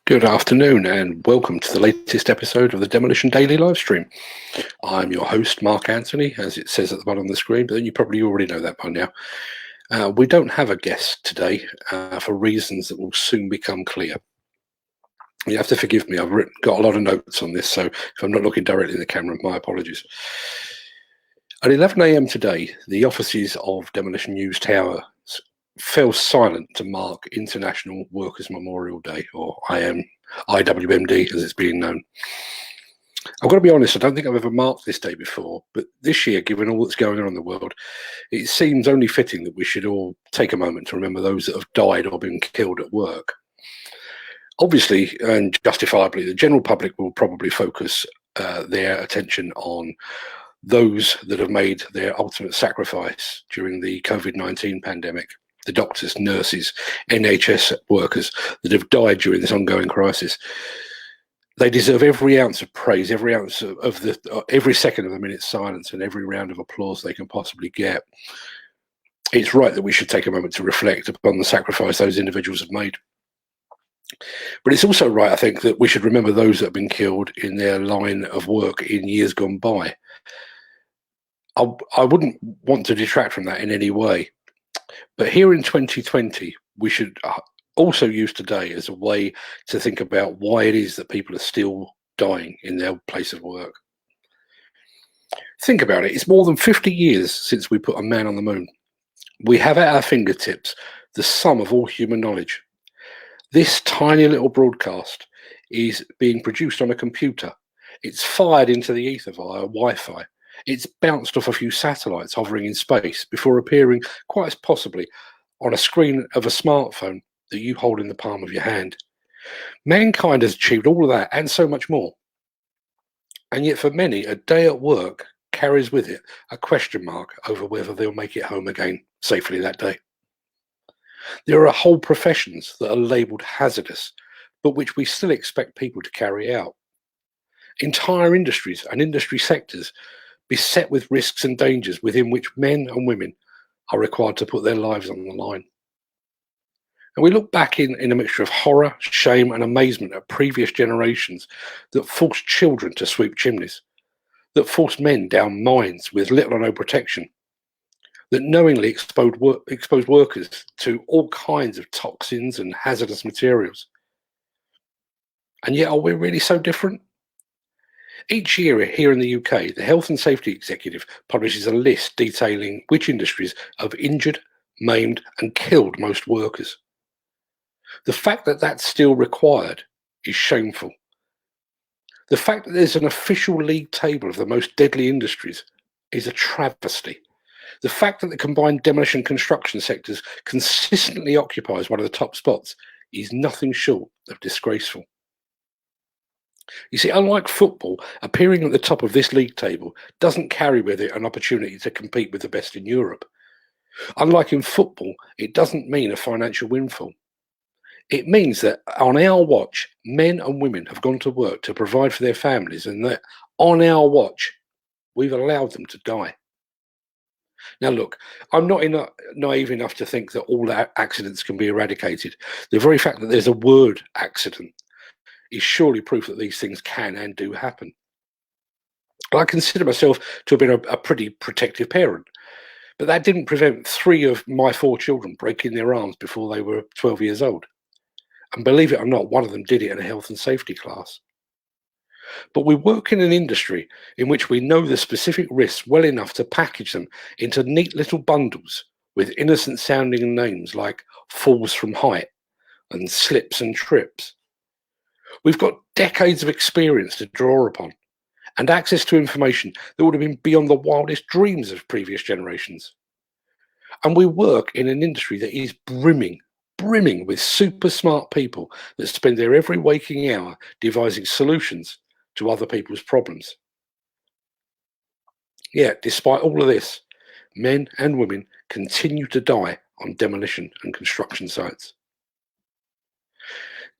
Good afternoon and welcome to the latest episode of the Demolition Daily Livestream. I'm your host, Mark Anthony, as it says at the bottom of the screen, but you probably already know that by now. We don't have a guest today for reasons that will soon become clear. You have to forgive me, I've got a lot of notes on this, so if I'm not looking directly in the camera, my apologies. At 11 a.m. today, the offices of Demolition News Tower fell silent to mark International Workers' Memorial Day, or IWMD as it's being known. I've got to be honest, I don't think I've ever marked this day before, but this year, given all that's going on in the world, it seems only fitting that we should all take a moment to remember those that have died or been killed at work. Obviously, and justifiably, the general public will probably focus their attention on those that have made their ultimate sacrifice during the COVID-19 pandemic. The doctors, nurses, NHS workers that have died during this ongoing crisis. They deserve every ounce of praise, every ounce of every second of a minute's silence, and every round of applause they can possibly get. It's right that we should take a moment to reflect upon the sacrifice those individuals have made. But it's also right, I think, that we should remember those that have been killed in their line of work in years gone by. I wouldn't want to detract from that in any way. But here in 2020, we should also use today as a way to think about why it is that people are still dying in their place of work. Think about it. It's more than 50 years since we put a man on the moon. We have at our fingertips the sum of all human knowledge. This tiny little broadcast is being produced on a computer. It's fired into the ether via Wi-Fi. It's bounced off a few satellites hovering in space before appearing, quite possibly, on a screen of a smartphone that you hold in the palm of your hand. Mankind has achieved all of that and so much more. And yet for many, a day at work carries with it a question mark over whether they'll make it home again safely that day. There are whole professions that are labelled hazardous, but which we still expect people to carry out. Entire industries and industry sectors beset with risks and dangers within which men and women are required to put their lives on the line. And we look back in a mixture of horror, shame and amazement at previous generations that forced children to sweep chimneys, that forced men down mines with little or no protection, that knowingly exposed workers to all kinds of toxins and hazardous materials. And yet, are we really so different? Each year here in the UK, the Health and Safety Executive publishes a list detailing which industries have injured, maimed and killed most workers. The fact that that's still required is shameful. The fact that there's an official league table of the most deadly industries is a travesty. The fact that the combined demolition construction sectors consistently occupies one of the top spots is nothing short of disgraceful. You see, unlike football, appearing at the top of this league table doesn't carry with it an opportunity to compete with the best in Europe. Unlike in football, it doesn't mean a financial windfall. It means that on our watch, men and women have gone to work to provide for their families, and that on our watch, we've allowed them to die. Now look, I'm not naive enough to think that all accidents can be eradicated. The very fact that there's a word accident is surely proof that these things can and do happen. I consider myself to have been a pretty protective parent, but that didn't prevent 3 of my 4 children breaking their arms before they were 12 years old. And believe it or not, one of them did it in a health and safety class. But we work in an industry in which we know the specific risks well enough to package them into neat little bundles with innocent sounding names like falls from height and slips and trips. We've got decades of experience to draw upon and access to information that would have been beyond the wildest dreams of previous generations. And we work in an industry that is brimming with super smart people that spend their every waking hour devising solutions to other people's problems. Yet, despite all of this, men and women continue to die on demolition and construction sites.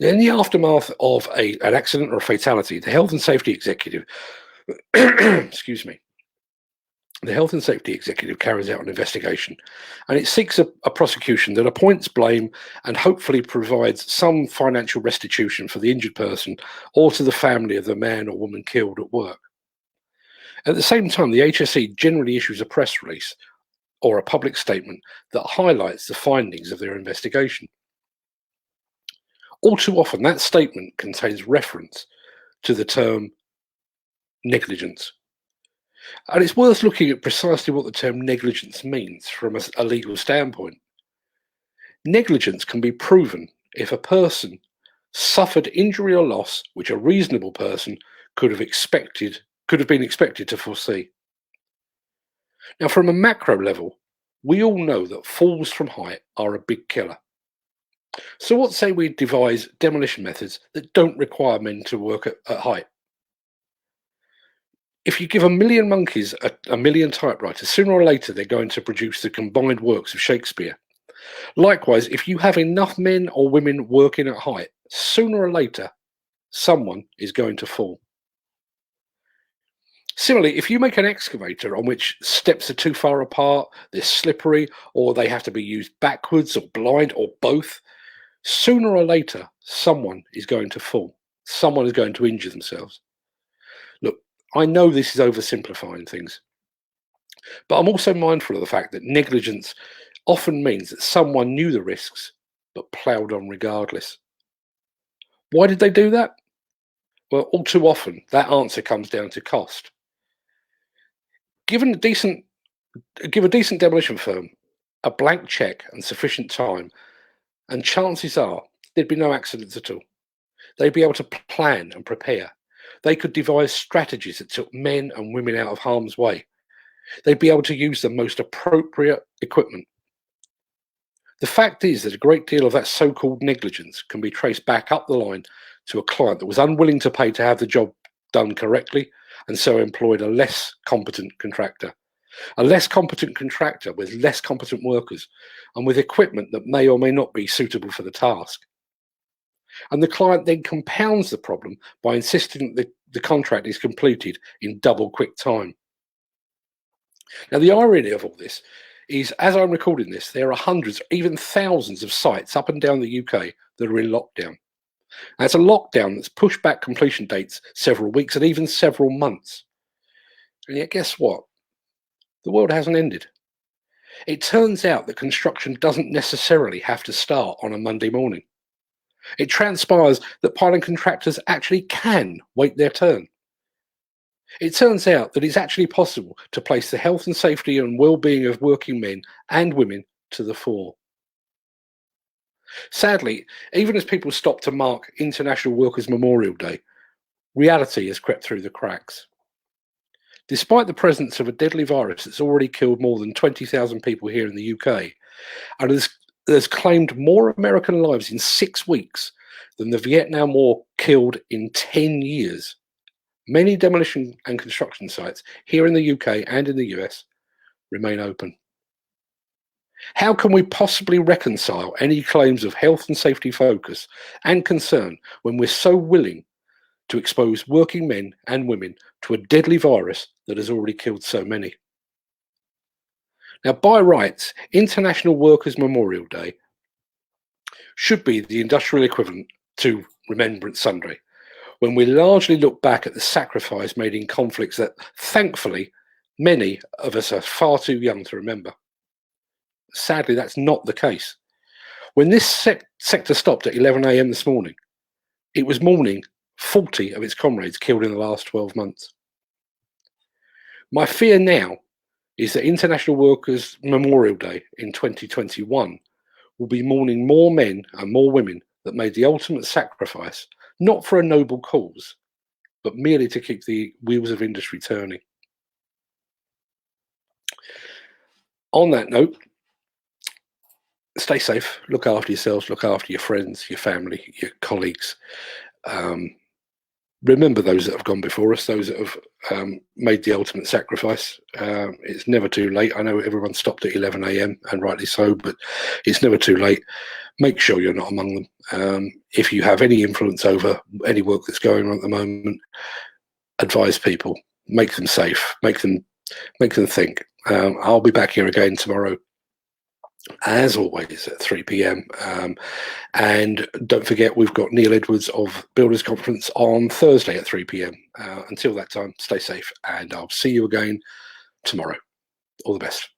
In the aftermath of an accident or a fatality, the Health and Safety Executive excuse me, The Health and Safety Executive carries out an investigation, and it seeks a prosecution that appoints blame and hopefully provides some financial restitution for the injured person or to the family of the man or woman killed at work. At the same time, the HSE generally issues a press release or a public statement that highlights the findings of their investigation. All too often, that statement contains reference to the term negligence. And it's worth looking at precisely what the term negligence means from a legal standpoint. Negligence can be proven if a person suffered injury or loss which a reasonable person could have been expected to foresee. Now, from a macro level, we all know that falls from height are a big killer. So what say we devise demolition methods that don't require men to work at height? If you give a million monkeys a million typewriters, sooner or later they're going to produce the combined works of Shakespeare. Likewise, if you have enough men or women working at height, sooner or later someone is going to fall. Similarly, if you make an excavator on which steps are too far apart, they're slippery, or they have to be used backwards or blind or both, sooner or later someone is going to fall. Someone is going to injure themselves. Look, I know this is oversimplifying things, but I'm also mindful of the fact that negligence often means that someone knew the risks but ploughed on regardless. Why did they do that? Well, all too often that answer comes down to cost. Give a decent demolition firm a blank check and sufficient time, and chances are there'd be no accidents at all. They'd be able to plan and prepare. They could devise strategies that took men and women out of harm's way. They'd be able to use the most appropriate equipment. The fact is that a great deal of that so-called negligence can be traced back up the line to a client that was unwilling to pay to have the job done correctly, and so employed a less competent contractor. A less competent contractor with less competent workers and with equipment that may or may not be suitable for the task. And the client then compounds the problem by insisting that the contract is completed in double quick time. Now, the irony of all this is, as I'm recording this, there are hundreds, even thousands of sites up and down the UK that are in lockdown. And it's a lockdown that's pushed back completion dates several weeks and even several months. And yet, guess what? The world hasn't ended. It turns out that construction doesn't necessarily have to start on a Monday morning. It transpires that piling contractors actually can wait their turn. It turns out that it's actually possible to place the health and safety and well-being of working men and women to the fore. Sadly, even as people stop to mark International Workers' Memorial Day, reality has crept through the cracks. Despite the presence of a deadly virus that's already killed more than 20,000 people here in the UK, and has claimed more American lives in 6 weeks than the Vietnam War killed in 10 years, many demolition and construction sites here in the UK and in the US remain open. How can we possibly reconcile any claims of health and safety focus and concern when we're so willing to expose working men and women to a deadly virus that has already killed so many? Now, by rights, International Workers' Memorial Day should be the industrial equivalent to Remembrance Sunday, when we largely look back at the sacrifice made in conflicts that, thankfully, many of us are far too young to remember. Sadly, that's not the case. When this sector stopped at 11 AM this morning, it was mourning 40 of its comrades killed in the last 12 months. My fear now is that International Workers' Memorial Day in 2021 will be mourning more men and more women that made the ultimate sacrifice, not for a noble cause, but merely to keep the wheels of industry turning. On that note, stay safe, look after yourselves, look after your friends, your family, your colleagues. Remember those that have gone before us, those that have made the ultimate sacrifice. It's never too late. I know everyone stopped at 11 AM, and rightly so, but it's never too late. Make sure you're not among them. If you have any influence over any work that's going on at the moment, advise people, make them safe, make them Makes them think. I'll be back here again tomorrow, as always, at 3 p.m. And don't forget, we've got Neil Edwards of Builders Conference on Thursday at 3 p.m. Until that time, stay safe, and I'll see you again tomorrow. All the best.